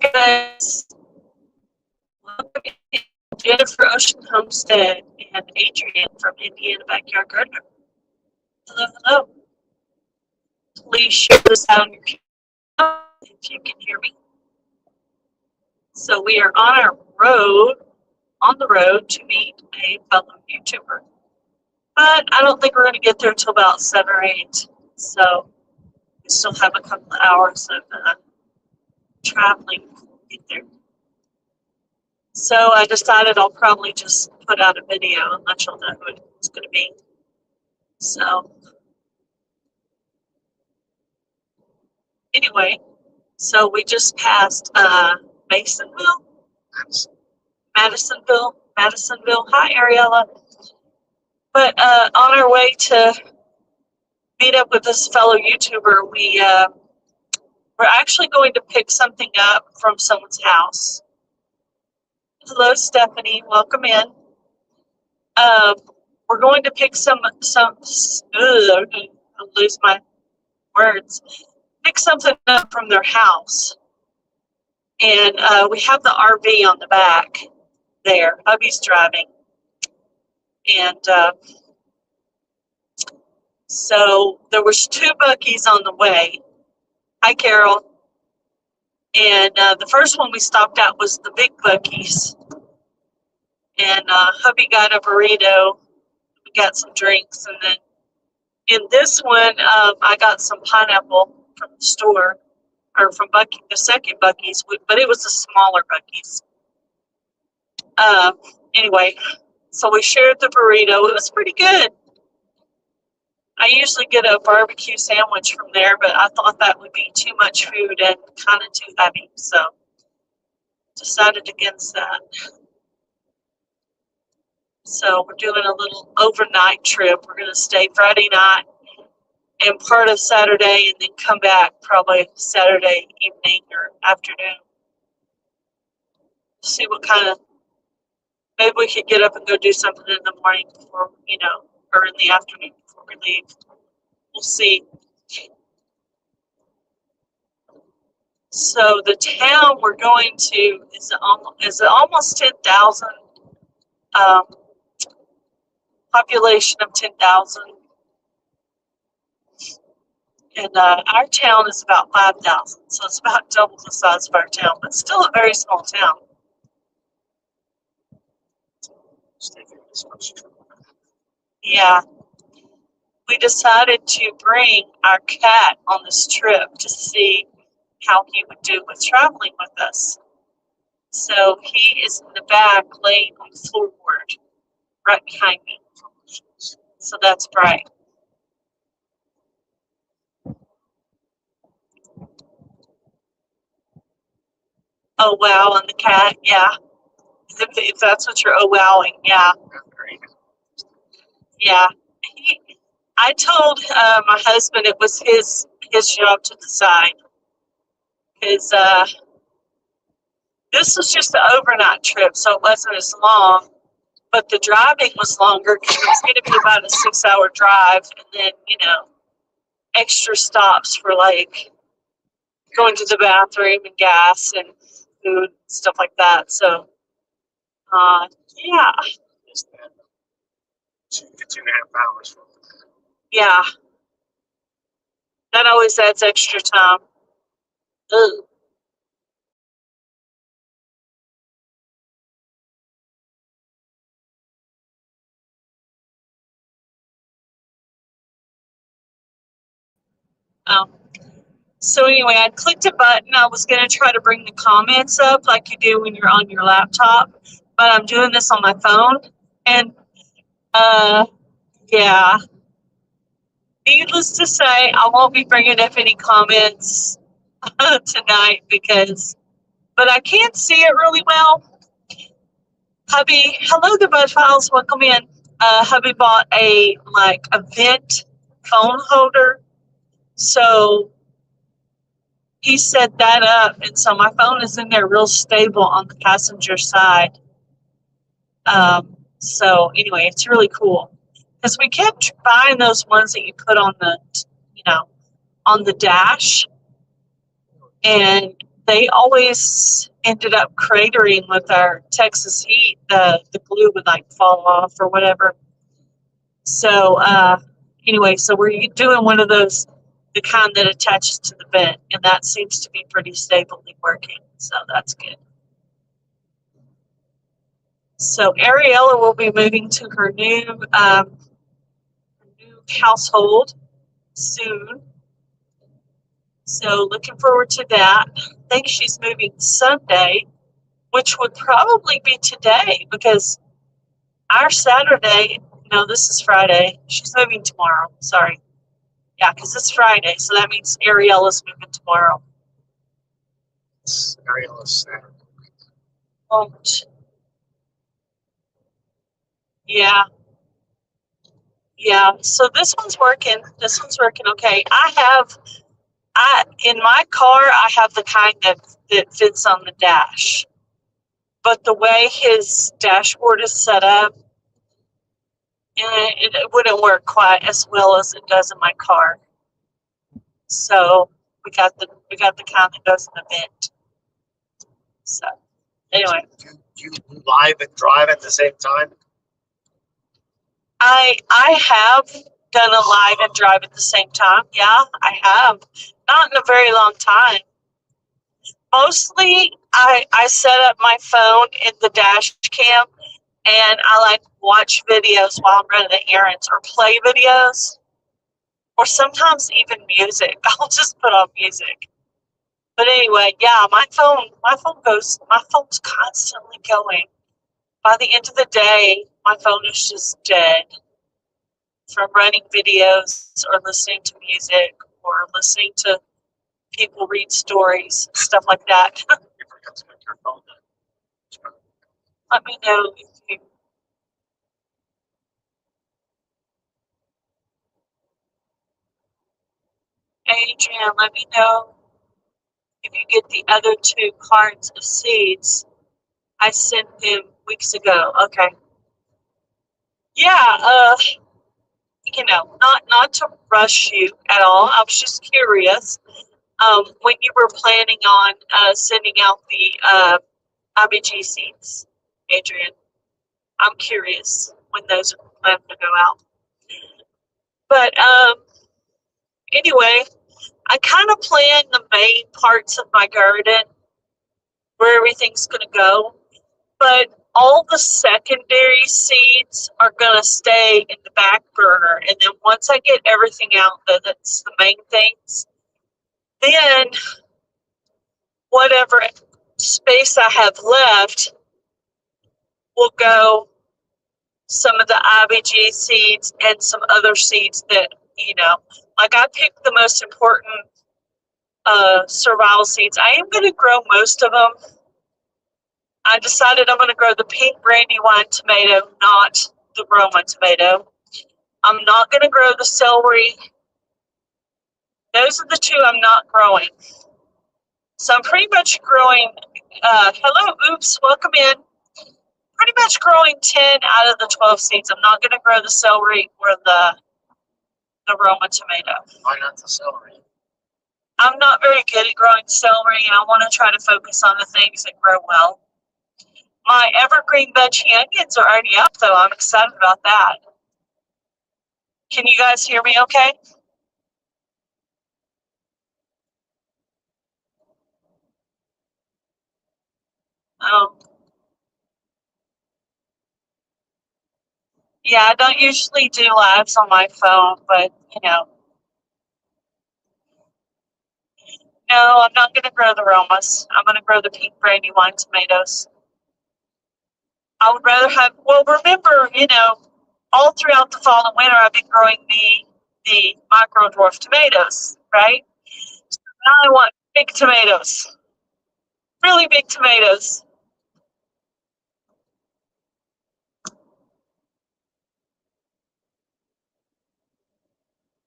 Guys, welcome in. Jennifer Ocean Homestead and Adrian from Indiana Backyard Gardener. Hello, hello. Please share this out on your camera if you can hear me. So we are on the road to meet a fellow YouTuber. But I don't think we're going to get there till about 7 or 8. So we still have a couple of hours of traveling to get there. So I decided I'll probably just put out a video and let y'all know who it's going to be. So anyway, so we just passed Masonville, Madisonville. Hi, Ariella. But on our way to meet up with this fellow YouTuber, we're actually going to pick something up from someone's house. Hello, Stephanie. Welcome in. We're going to pick I'll lose my words. Pick something up from their house. And we have the RV on the back there. Hubby's driving. And so there was 2 Buc-ee's on the way. Hi, Carol. And the first one we stopped at was the big Buc-ee's. And hubby got a burrito. We got some drinks. And then in this one, I got some pineapple from the store, or from the second Buc-ee's, but it was a smaller Buc-ee's. Anyway, so we shared the burrito. It was pretty good. I usually get a barbecue sandwich from there, but I thought that would be too much food and kind of too heavy, so decided against that. So we're doing a little overnight trip. We're going to stay Friday night and part of Saturday, and then come back probably Saturday evening or afternoon. See what kind of, maybe we could get up and go do something in the morning before, or in the afternoon before we leave. We'll see. So the town we're going to is almost 10,000, population of 10,000. And our town is about 5,000, so it's about double the size of our town, but still a very small town. Yeah. We decided to bring our cat on this trip to see how he would do with traveling with us. So he is in the back laying on the floorboard right behind me. So that's Bright. Oh wow, on the cat, yeah. If that's what you're wowing, yeah. Yeah. I told my husband it was his job to decide, because this was just an overnight trip, so it wasn't as long, but the driving was longer because it was going to be about a 6-hour drive, and then extra stops for like going to the bathroom and gas and food, stuff like that. So yeah. 2.5 hours. Yeah. That always adds extra time. Ugh. So anyway, I clicked a button. I was going to try to bring the comments up like you do when you're on your laptop, but I'm doing this on my phone. And yeah. Needless to say, I won't be bringing up any comments tonight but I can't see it really well. Hubby, hello, the Bud Files, welcome in. Hubby bought a vent phone holder, so he set that up, and so my phone is in there real stable on the passenger side. So anyway, it's really cool, because we kept buying those ones that you put on the, on the dash, and they always ended up cratering with our Texas heat. The glue would like fall off or whatever. So anyway, so we're doing one of those, the kind that attaches to the vent, and that seems to be pretty stably working. So that's good. So Ariella will be moving to her new household soon. So looking forward to that. I think she's moving Sunday, which would probably be today because our Saturday, no, this is Friday. She's moving tomorrow. Sorry. Yeah, because it's Friday, so that means Ariella's moving tomorrow. Ariella's Saturday. Yeah. Yeah. So this one's working. This one's working okay. In my car I have the kind that fits on the dash. But the way his dashboard is set up, it wouldn't work quite as well as it does in my car. So we got the kind that goes in the vent. So anyway. Do you live and drive at the same time? I have done a live and drive at the same time. Yeah, I have. Not in a very long time. Mostly I set up my phone in the dash cam and I like watch videos while I'm running errands or play videos. Or sometimes even music. I'll just put on music. But anyway, yeah, my phone's constantly going. By the end of the day, my phone is just dead from running videos or listening to music or listening to people read stories, stuff like that. You forgot to make your phone then. Let me know if you. Adrian, let me know if you get the other 2 cards of seeds. I sent them weeks ago. Okay. Yeah, not to rush you at all. I was just curious. When you were planning on sending out the IBG seeds, Adrian, I'm curious when those are planned to go out. But anyway, I kind of plan the main parts of my garden where everything's going to go, but all the secondary seeds are going to stay in the back burner. And then once I get everything out, that's the main things, then whatever space I have left will go some of the IBG seeds and some other seeds that, like I picked the most important survival seeds. I am going to grow most of them. I decided I'm going to grow the pink brandywine tomato, not the Roma tomato. I'm not going to grow the celery. Those are the 2 I'm not growing. So I'm pretty much growing, hello, oops, welcome in. Pretty much growing 10 out of the 12 seeds. I'm not going to grow the celery or the Roma tomato. Why not the celery? I'm not very good at growing celery, and I want to try to focus on the things that grow well. My evergreen veggie onions are already up, though. I'm excited about that. Can you guys hear me okay? Yeah, I don't usually do lives on my phone, but, no, I'm not going to grow the Romas. I'm going to grow the pink brandywine tomatoes. I would rather have, well, remember, all throughout the fall and winter, I've been growing the micro dwarf tomatoes, right? So now I want big tomatoes, really big tomatoes.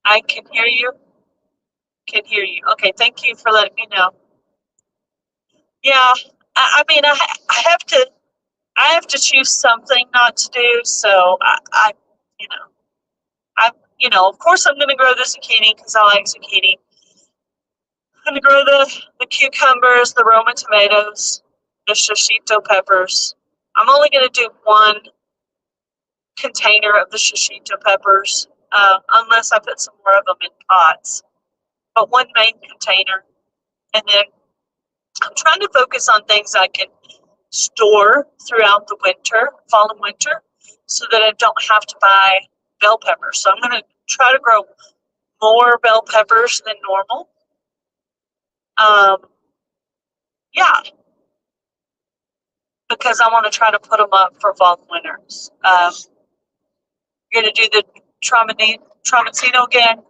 I can hear you. Can hear you. Okay, thank you for letting me know. Yeah, I mean, I have to choose something not to do. So of course I'm going to grow the zucchini because I like zucchini. I'm going to grow the cucumbers, the Roma tomatoes, the shishito peppers. I'm only going to do one container of the shishito peppers, unless I put some more of them in pots. But one main container. And then I'm trying to focus on things I can store throughout the winter, fall and winter, so that I don't have to buy bell peppers. So I'm going to try to grow more bell peppers than normal. Yeah, because I want to try to put them up for fall and winters. We're going to do the Tramontino again.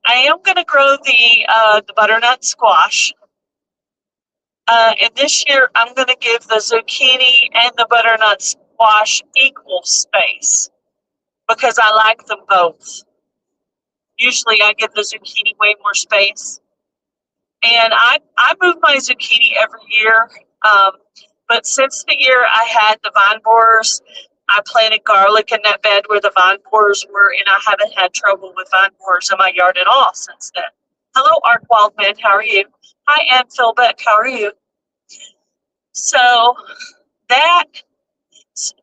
I am going to grow the butternut squash. And this year, I'm going to give the zucchini and the butternut squash equal space because I like them both. Usually, I give the zucchini way more space. And I move my zucchini every year. But since the year I had the vine borers, I planted garlic in that bed where the vine borers were, and I haven't had trouble with vine borers in my yard at all since then. Hello, Art Wildman. How are you? Hi, Ann Philbeck. How are you? So that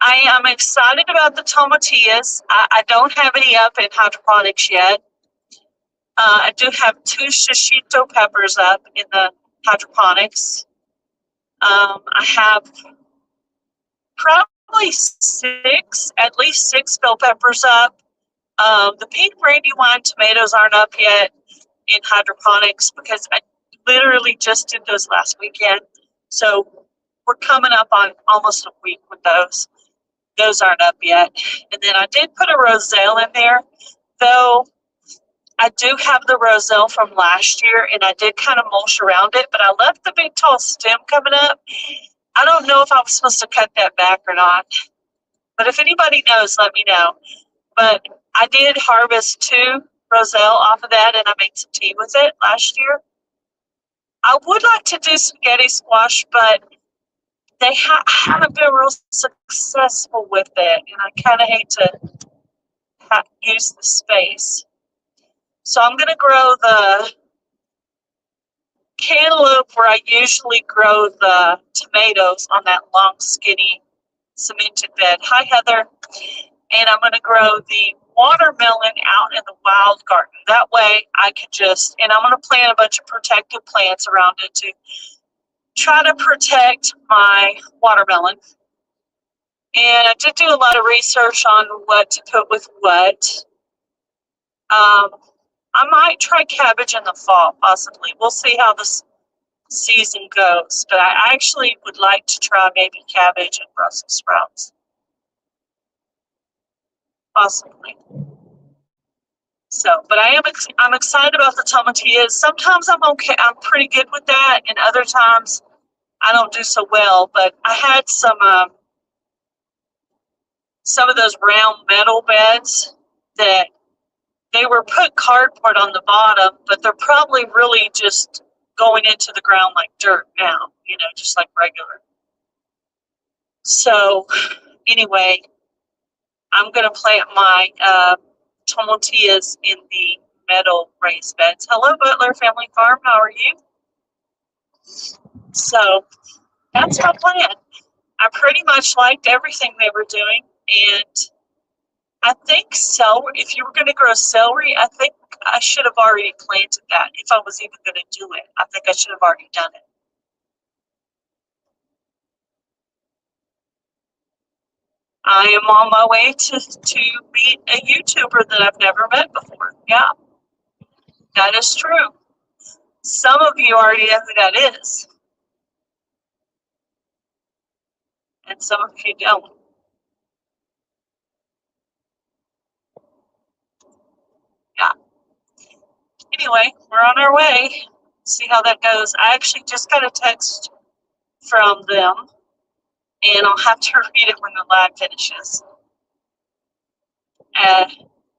I am excited about the tomatillas. I don't have any up in hydroponics yet. I do have 2 shishito peppers up in the hydroponics. I have probably 6, at least 6 bell peppers up. The pink brandywine tomatoes aren't up yet in hydroponics because I literally just did those last weekend. So we're coming up on almost a week with those. Those aren't up yet. And then I did put a roselle in there, though I do have the roselle from last year, and I did kind of mulch around it, but I left the big tall stem coming up. I don't know if I was supposed to cut that back or not, but if anybody knows, let me know. But I did harvest 2 roselle off of that, and I made some tea with it last year. I would like to do spaghetti squash, but they haven't been real successful with it, and I kind of hate to use the space. So I'm going to grow the cantaloupe where I usually grow the tomatoes on that long, skinny, cemented bed. Hi, Heather. And I'm going to grow the watermelon out in the wild garden. That way I can just, and I'm going to plant a bunch of protective plants around it to try to protect my watermelon. And I did do a lot of research on what to put with what. I might try cabbage in the fall, possibly. We'll see how this season goes. But I actually would like to try maybe cabbage and Brussels sprouts. Possibly. So, but I'm excited about the tomatillas. Sometimes I'm okay. I'm pretty good with that, and other times I don't do so well. But I had some of those round metal beds that they were put cardboard on the bottom, but they're probably really just going into the ground like dirt now, just like regular. So anyway, I'm going to plant my tomatillas in the metal raised beds. Hello, Butler Family Farm. How are you? So that's my plan. I pretty much liked everything they were doing, and I think celery, if you were going to grow celery, I think I should have already planted that. If I was even going to do it, I think I should have already done it. I am on my way to meet a YouTuber that I've never met before. Yeah, that is true. Some of you already know who that is, and some of you don't. Yeah. Anyway, we're on our way. See how that goes. I actually just got a text from them, and I'll have to read it when the live finishes.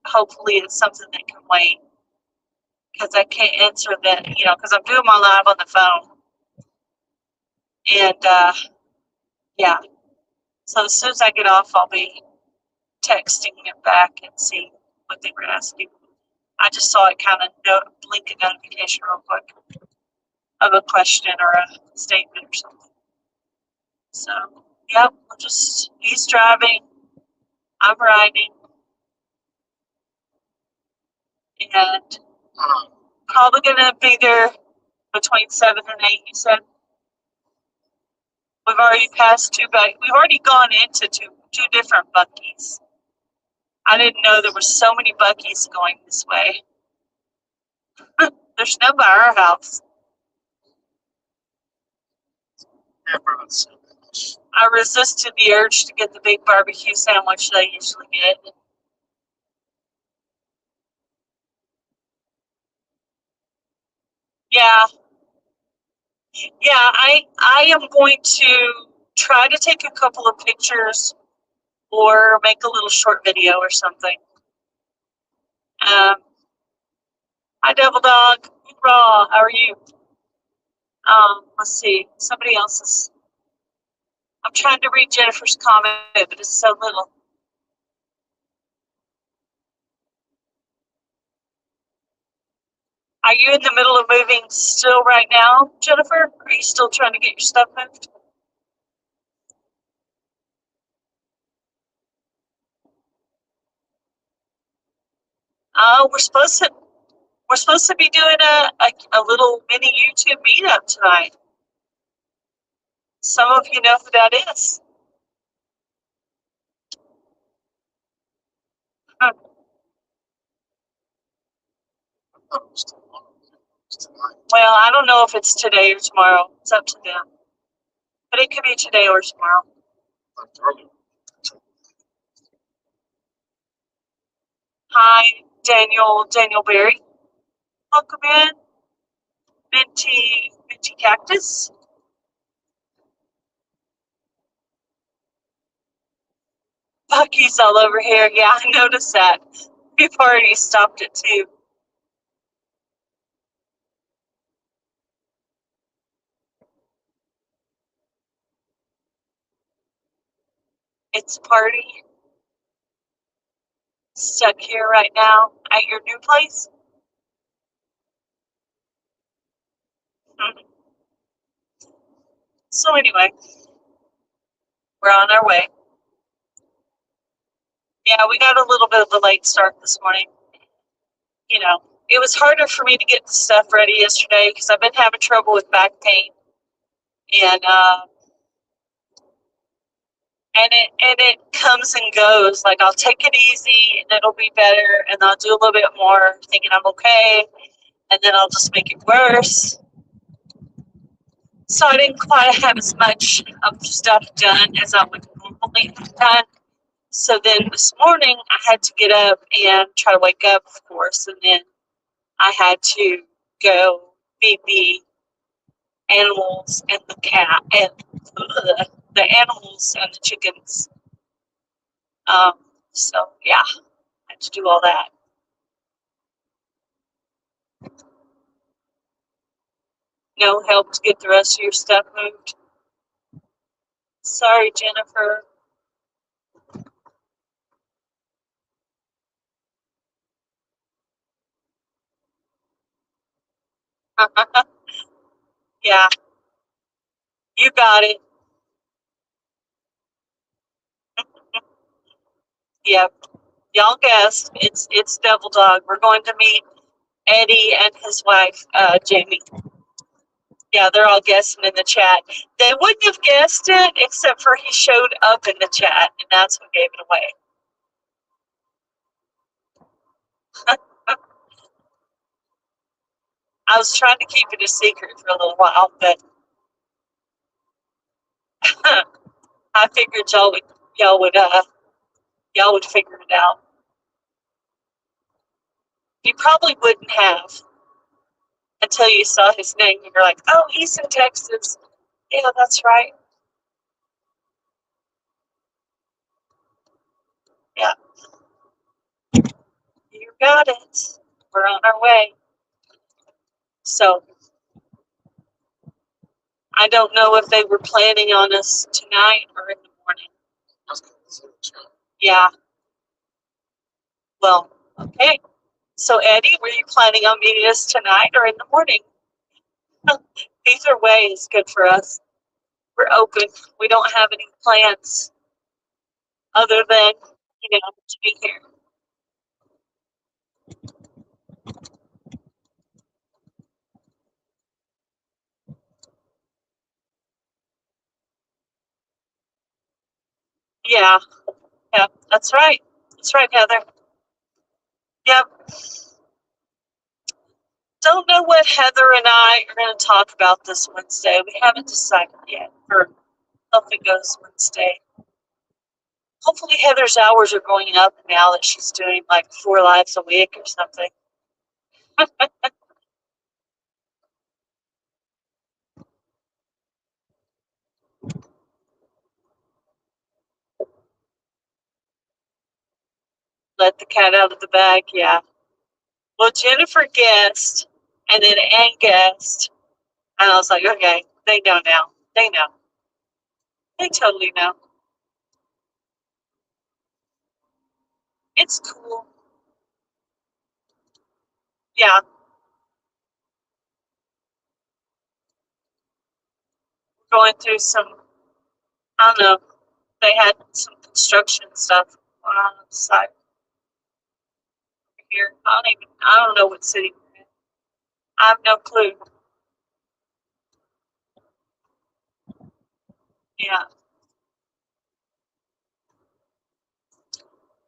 Hopefully it's something that can wait, because I can't answer that, because I'm doing my live on the phone. And yeah, so as soon as I get off, I'll be texting it back and see what they were asking. I just saw it kind of blink a notification real quick. of a question or a statement or something. So, yep, he's driving, I'm riding, and probably gonna be there between 7 and 8, you said? We've already passed we've already gone into two different Buc-ee's. I didn't know there were so many Buc-ee's going this way. There's none by our house. Everyone's I resisted the urge to get the big barbecue sandwich that I usually get. Yeah. Yeah, I am going to try to take a couple of pictures or make a little short video or something. Hi, Devil Dog. Raw, how are you? Let's see. Somebody else's. I'm trying to read Jennifer's comment, but it's so little. Are you in the middle of moving still right now, Jennifer? Are you still trying to get your stuff moved? We're supposed to be doing a little mini YouTube meetup tonight. Some of you know who that is. Well, I don't know if it's today or tomorrow. It's up to them. But it could be today or tomorrow. Hi, Daniel Berry. Welcome in. Minty Cactus. Bucky's all over here. Yeah, I noticed that. We've already stopped it too. It's a party. Stuck here right now at your new place. So anyway, we're on our way. Yeah, we got a little bit of a late start this morning. You know, it was harder for me to get the stuff ready yesterday because I've been having trouble with back pain, and it comes and goes. Like I'll take it easy and it'll be better, and I'll do a little bit more, thinking I'm okay, and then I'll just make it worse. So I didn't quite have as much of stuff done as I would normally have done. So then this morning I had to get up and try to wake up, of course, and then I had to go feed the animals and the cat and the animals and the chickens. So yeah, I had to do all that. No help to get the rest of your stuff moved. Sorry, Jennifer. Yeah, you got it. Yep, y'all guessed. It's Devil Dog. We're going to meet Eddie and his wife, Jamie. Yeah, they're all guessing in the chat. They wouldn't have guessed it except for he showed up in the chat, and that's what gave it away. I was trying to keep it a secret for a little while, but I figured y'all would figure it out. You probably wouldn't have until you saw his name and you're like, oh, he's in Texas. Yeah, that's right. Yeah. You got it. We're on our way. So I don't know if they were planning on us tonight or in the morning. Yeah. Well, okay. So Eddie, were you planning on meeting us tonight or in the morning? Either way is good for us. We're open. We don't have any plans other than, to be here. Yeah, that's right. That's right, Heather. Yep. Don't know what Heather and I are going to talk about this Wednesday. We haven't decided yet for Healthy Goes Wednesday. Hopefully Heather's hours are going up now that she's doing like 4 lives a week or something. Let the cat out of the bag, yeah. Well, Jennifer guessed, and then Ann guessed, and I was like, okay, they know now. They know. They totally know. It's cool. Yeah. Going through some, I don't know, they had some construction stuff on the side here. I don't know what city we're in. I have no clue. Yeah.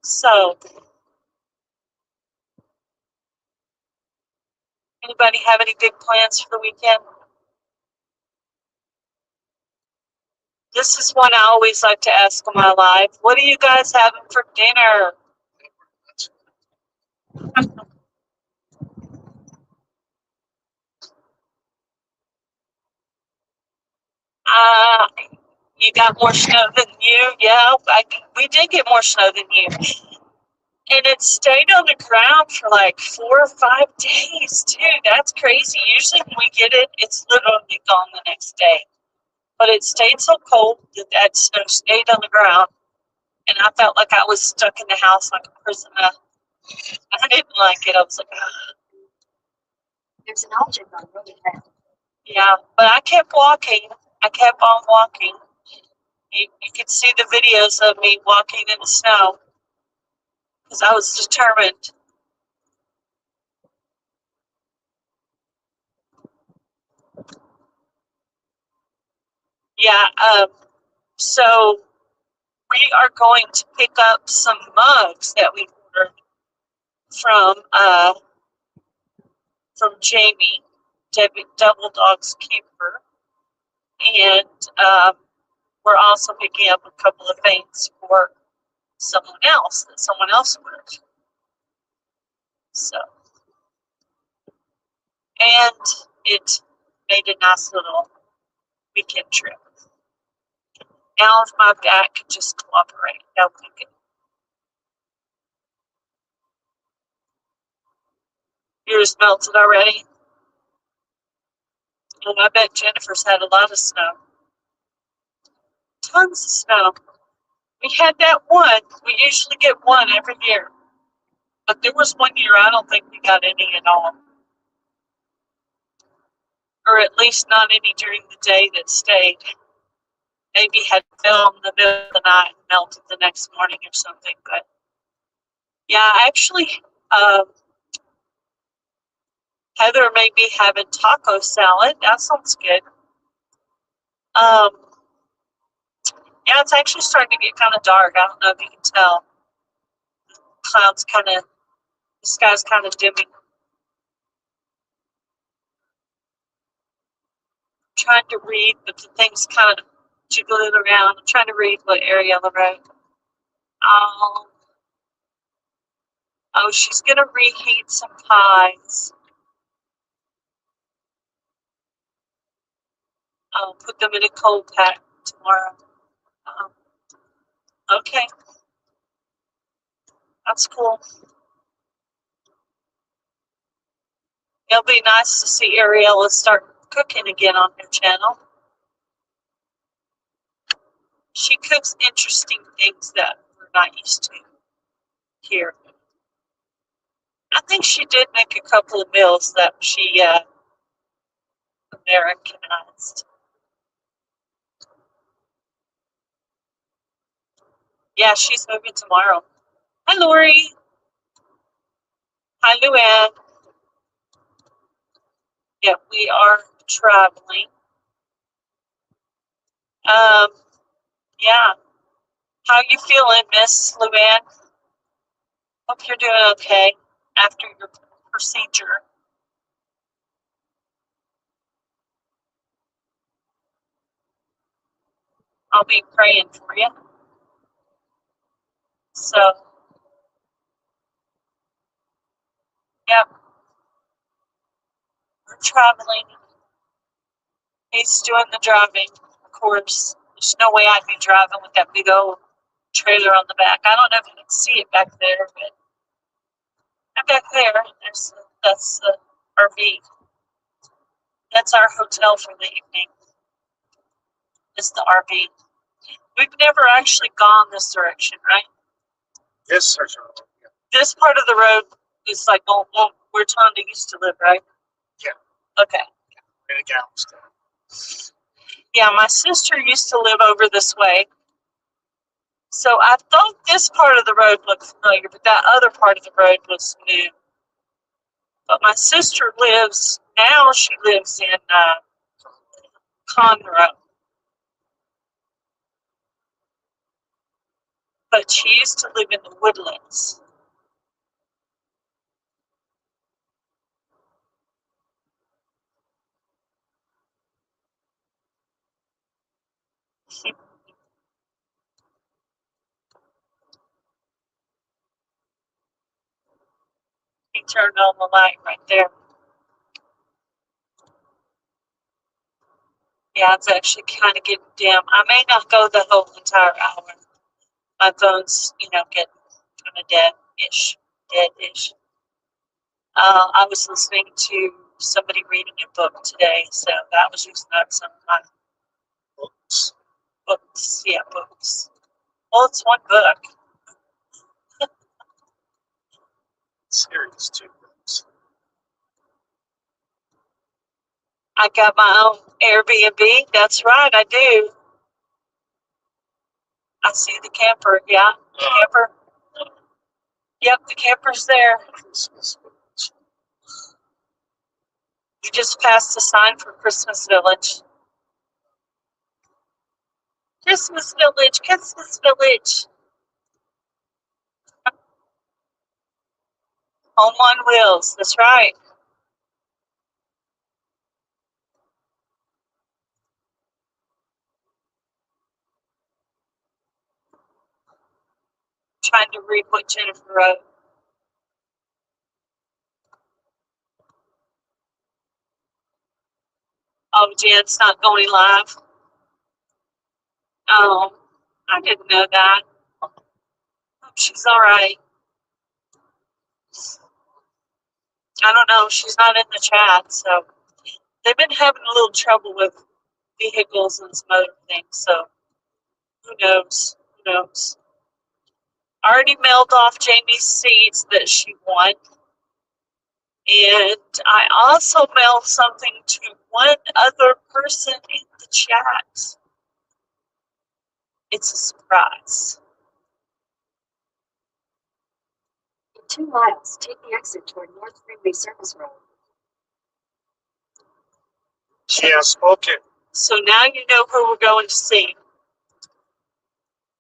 So, anybody have any big plans for the weekend? This is one I always like to ask on my live. What are you guys having for dinner? Uh, you got more snow than you? Yeah, we did get more snow than you. And it stayed on the ground for like 4 or 5 days, too. That's crazy. Usually when we get it, it's literally gone the next day. But it stayed so cold that that snow stayed on the ground. And I felt like I was stuck in the house like a prisoner. I didn't like it. I was like, ugh. There's an object on really bad. Yeah, but I kept walking. I kept on walking. You could see the videos of me walking in the snow because I was determined. Yeah, so we are going to pick up some mugs that we ordered from Jamie, Double Dog's Keeper, and we're also picking up a couple of things for someone else that someone else ordered. So, and it made a nice little weekend trip. Now if my back could just cooperate, that would be good. Yours melted already? And I bet Jennifer's had a lot of snow. Tons of snow. We had that one. We usually get one every year. But there was one year I don't think we got any at all. Or at least not any during the day that stayed. Maybe had fell in the middle of the night and melted the next morning or something. But yeah, actually, Heather may be having taco salad. That sounds good. Yeah, it's actually starting to get kind of dark. I don't know if you can tell. The sky's kind of dimming. I'm trying to read, but the thing's kind of jiggling around. I'm trying to read what area on the road. Oh, she's going to reheat some pies. Put them in a cold pack tomorrow. Okay, that's cool. It'll be nice to see Ariella start cooking again on her channel. She cooks interesting things that we're not used to here. I think she did make a couple of meals that she Americanized. Yeah, she's moving tomorrow. Hi, Lori. Hi, Luann. Yeah, we are traveling. Yeah. How you feeling, Miss Luann? Hope you're doing okay after your procedure. I'll be praying for you. So, yep, we're traveling. He's doing the driving, of course. There's no way I'd be driving with that big old trailer on the back. I don't know if you can see it back there, but back there, that's the RV. That's our hotel for the evening. It's the RV. We've never actually gone this direction, right? Yes, sir. This part of the road is like where Tonda used to live, right? Yeah. Okay. In a gallon. Yeah, my sister used to live over this way. So I thought this part of the road looked familiar, but that other part of the road was new. But my sister she lives in Conroe. But she used to live in the Woodlands. He turned on the light right there. Yeah, it's actually kind of getting dim. I may not go the whole entire hour. My phone's, getting kind of dead-ish. I was listening to somebody reading a book today, so that was using up some of my Books. books. Yeah, books. Well, it's one book. Series, 2 books. I got my own Airbnb. That's right, I do. I see the camper. Yeah, the camper. Yep, the camper's there. Christmas Village. You just passed the sign for Christmas Village. Christmas Village, Christmas Village. Home on wheels. That's right. Trying to read what Jennifer wrote. Oh, Jen's not going live. Oh, I didn't know that. Hope she's all right. I don't know. She's not in the chat, so they've been having a little trouble with vehicles and some other things. So who knows? Who knows? I already mailed off Jamie's seeds that she won, and I also mailed something to one other person in the chat. It's a surprise. In 2 miles, take the exit toward North Freeway Service Road. She has spoken. So now you know who we're going to see.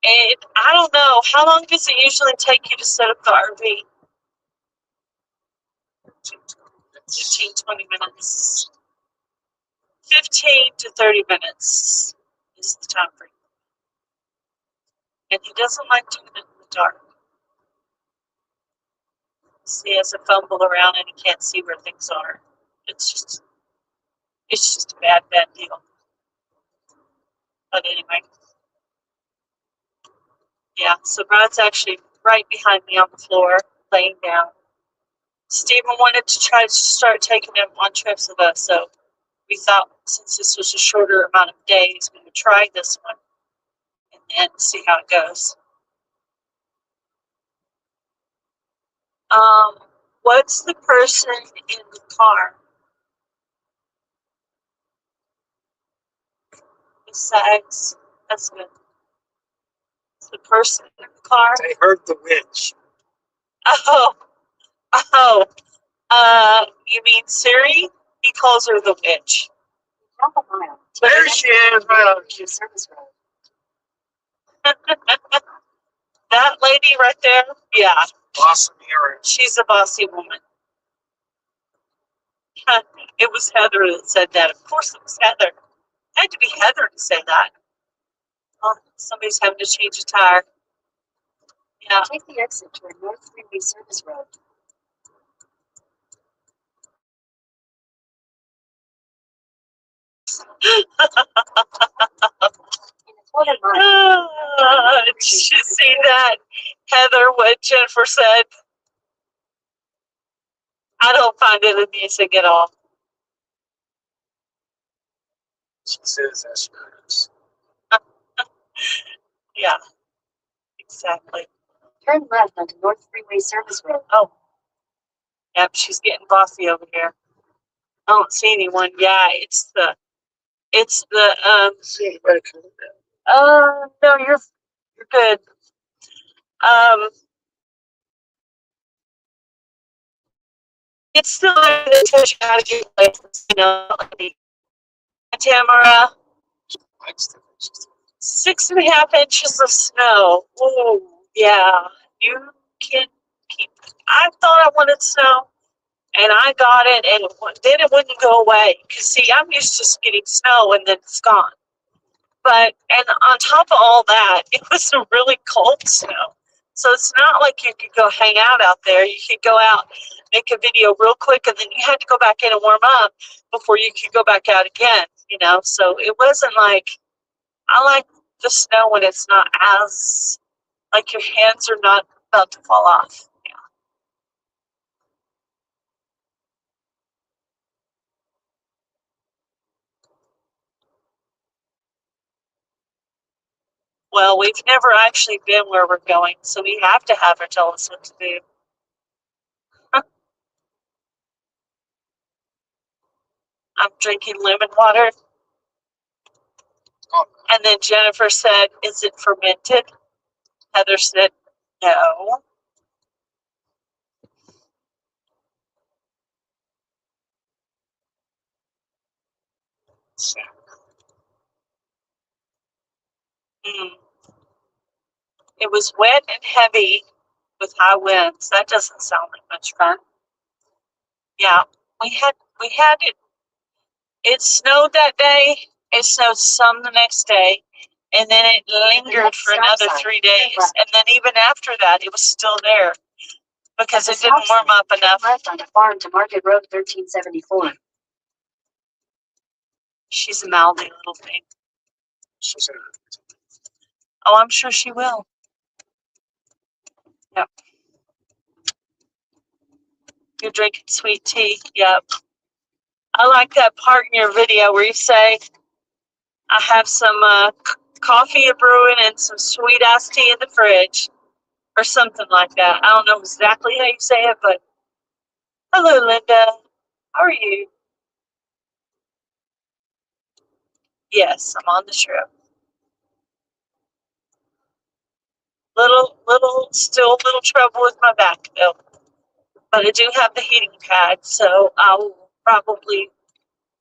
And I don't know, how long does it usually take you to set up the RV? 15, 20 minutes. 15 to 30 minutes is the time frame. And he doesn't like doing it in the dark. So he has to fumble around and he can't see where things are. It's just a bad deal. But anyway. Yeah, so Brad's actually right behind me on the floor, laying down. Stephen wanted to try to start taking him on trips with us, so we thought since this was a shorter amount of days, we would try this one and then see how it goes. What's the person in the car? sags. That's good. The person in the car. They heard the witch. Oh, you mean Siri? He calls her the witch. Half a mile. There she is, right on Your service road. That lady right there, yeah, Awesome hearing. she's a bossy woman. It was Heather that said that. Of course it was Heather. It had to be Heather to say that. Oh, somebody's having to change a tire. Yeah. Take the exit toward North Freeway Service Road. In a quarter mile. Did you see that, Heather, what Jennifer said? I don't find it amusing at all. She says that's nice. Yeah, exactly. Turn left onto North Freeway Service Road. Oh, yep, she's getting bossy over here. I don't see anyone. Yeah, it's the, See anybody coming down? no, you're good. It's still there that tells you how to get license, you know, like the Tamara, Likes the witches. 6.5 inches of snow. Oh, yeah, you can keep, I thought I wanted snow. And I got it, and then it wouldn't go away. Because, see, I'm used to just getting snow, and then it's gone. But, and on top of all that, it was a really cold snow. So it's not like you could go hang out there. You could go out, make a video real quick, and then you had to go back in and warm up before you could go back out again, you know? So it wasn't like, I like the snow when it's not as, like your hands are not about to fall off. Yeah. Well, we've never actually been where we're going, so we have to have her tell us what to do. I'm drinking lemon water. Oh, And then Jennifer said, "Is it fermented?" Heather said, "No." so Mm. It was wet and heavy with high winds. That doesn't sound like much fun. Yeah, we had it. It snowed that day. It snowed some the next day, and then it lingered for another 3 days. And then even after that, it was still there because it didn't warm up enough. Left onto Farm to Market Road 1374. She's a mouthy little thing. she said, Oh, I'm sure she will. Yep. You're drinking sweet tea. Yep. I like that part in your video where you say, I have some coffee brewing and some sweet iced tea in the fridge. Or something like that. I don't know exactly how you say it, but hello, Linda. How are you? Yes, I'm on the trip. Still a little trouble with my back though. But I do have the heating pad, so I will probably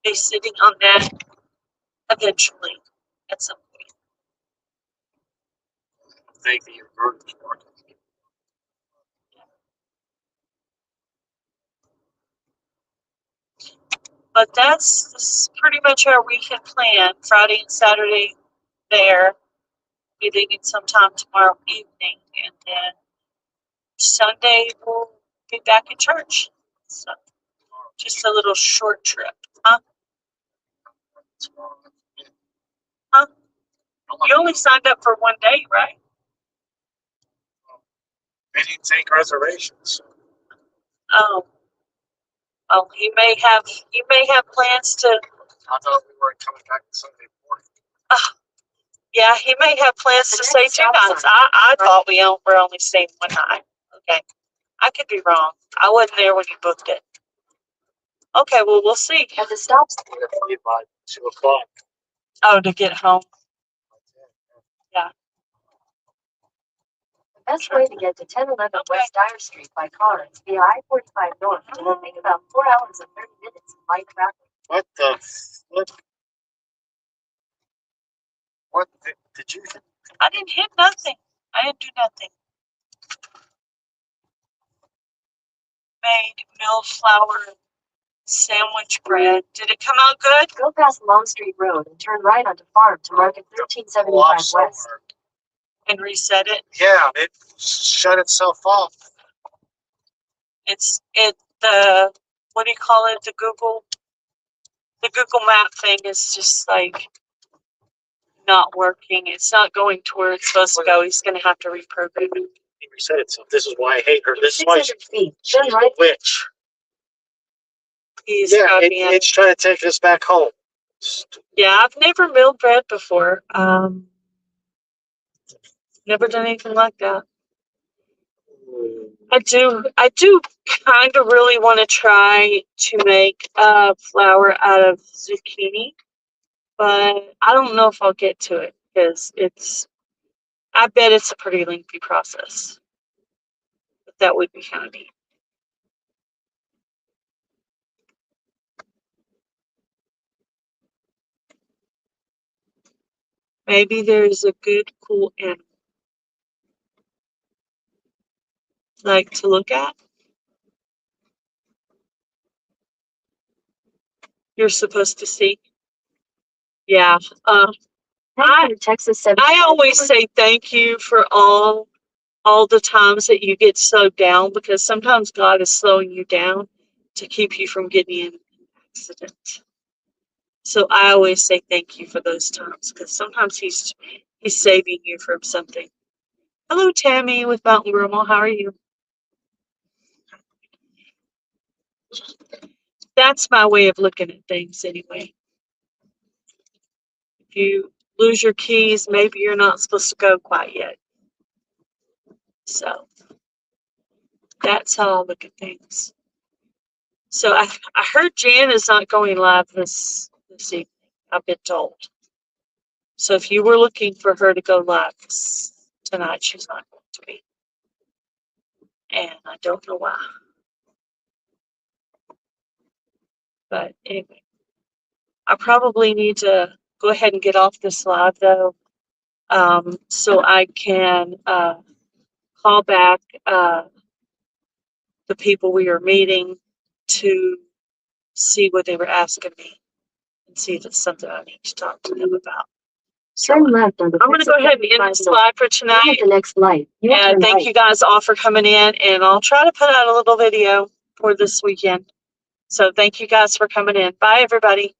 be sitting on that eventually at some point. thank the inverters working. But that's pretty much our weekend plan. Friday and Saturday there. Be leaving sometime tomorrow evening, and then Sunday we'll be back in church. So just a little short trip. Huh? Huh? You only signed up for 1 day, right? They didn't take reservations. Oh. Oh, he may have plans to. I thought we weren't coming back Sunday morning. Yeah, he may have plans to stay 2 nights. I thought we're only staying 1 night. Okay, I could be wrong. I wasn't there when you booked it. Okay, well we'll see. At the stop We're gonna leave by 2 o'clock. Oh, to get home. The best way to get to 1011 West Dyer Street by car is via I-45 North, and it'll take about 4 hours and 30 minutes in light traffic. What the flip? What did you hit? I didn't hit nothing. I didn't do nothing. Made milled flour sandwich bread. Did it come out good? Go past Long Street Road and turn right onto Farm to Market Pull 1375 off West. somewhere. And reset it. Yeah, it shut itself off. It's the what do you call it? The Google Map thing is just like not working. It's not going to where it's supposed to go. He's gonna have to reprogram it. It reset itself. This is why I hate her. This is why 600 feet, she's turn a right. witch. He's Yeah, copying it. it's trying to take us back home. Yeah, I've never milled bread before. Never done anything like that. I do kind of really want to try to make flour out of zucchini, but I don't know if I'll get to it because I bet it's a pretty lengthy process. But that would be kind of neat. Maybe there's a good, cool animal like to look at. You're supposed to see. Yeah. Texas I always say thank you for all the times that you get slowed down, because sometimes God is slowing you down to keep you from getting in an accident. So I always say thank you for those times, because sometimes he's saving you from something. Hello, Tammy with Mountain Grandma. How are you? That's my way of looking at things anyway. If you lose your keys, maybe you're not supposed to go quite yet. So that's how I look at things. So I heard Jan is not going live this evening. I've been told. So if you were looking for her to go live tonight, she's not going to be. And I don't know why. But anyway, I probably need to go ahead and get off this live though, so I can call back the people we are meeting to see what they were asking me and see if it's something I need to talk to them about. So Turn left on the I'm going to go ahead and end this live for tonight. The next light. And thank you guys all for coming in, and I'll try to put out a little video for this weekend. So thank you guys for coming in. Bye, everybody.